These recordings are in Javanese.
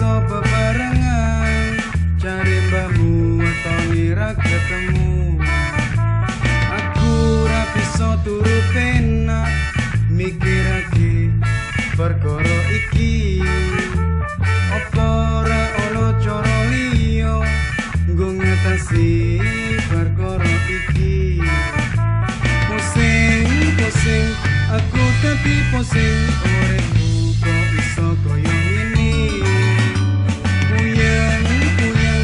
bisa bebarengan, cari mbahmu wetone ra ketemu. Aku ra bisa turu penak, mikirake perkara iki. Apa ora ana cara liya nggo ngatasi perkara iki. Pusing, aku tapi pusing, uripku kok iso koyo ngene. Puyeng,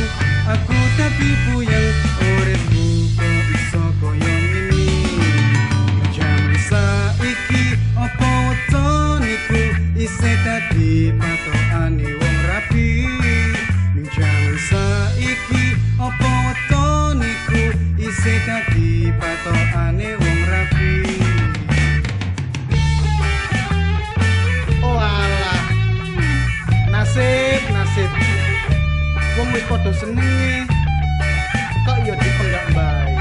aku tapi puyeng, uripku kok iso koyo ngene. Jaman saiki apa wetoniku isih dadi patokane wong rapi. Jaman saiki apa wetoniku isih dadi patokane wong rapi. Nasib wong wis padha senenge kok ya dipenggak mbae.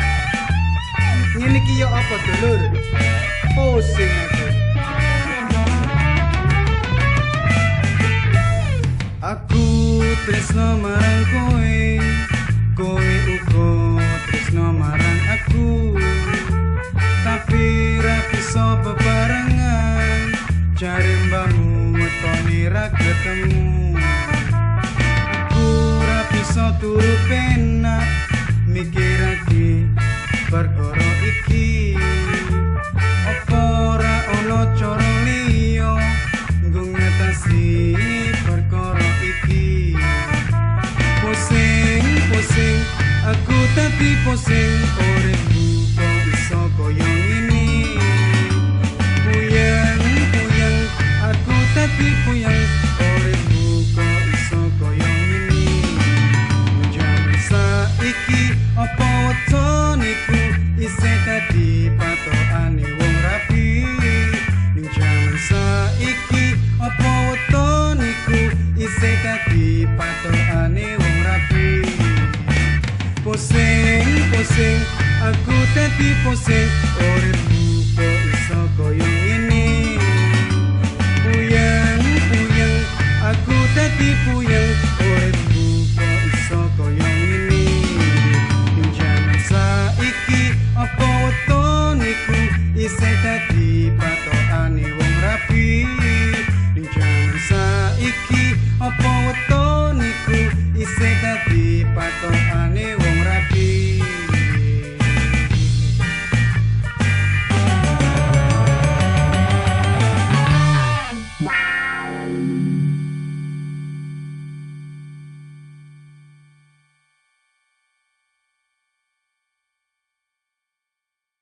Ngene iki ya apa dulur? Pusing aku. Aku tresno marang kowe, kowe uga tresno marang aku. Tapi ra bisa bebarengan, cari mbahmu wetone ra ketemu. Bisa turu penak, mikirake perkara iki. Apa ora ana cara liya nggo ngatasi perkara iki. Pusing, aku tapi pusing, uripku kok iso koyo ngene. Puyeng, aku tapi puyeng, uripku kok iso koyo ngene. Iki apa wetoniku isih dadi patokane wong rapi. Ning jaman saiki apa wetoniku isih dadi patokane wong rapi. Pusing, aku dadi pusing, uripku kok iso koyo ngene. Puyeng, aku dadi puyeng, uripku kok iso koyo ngene. Apa wetoniku isih dadi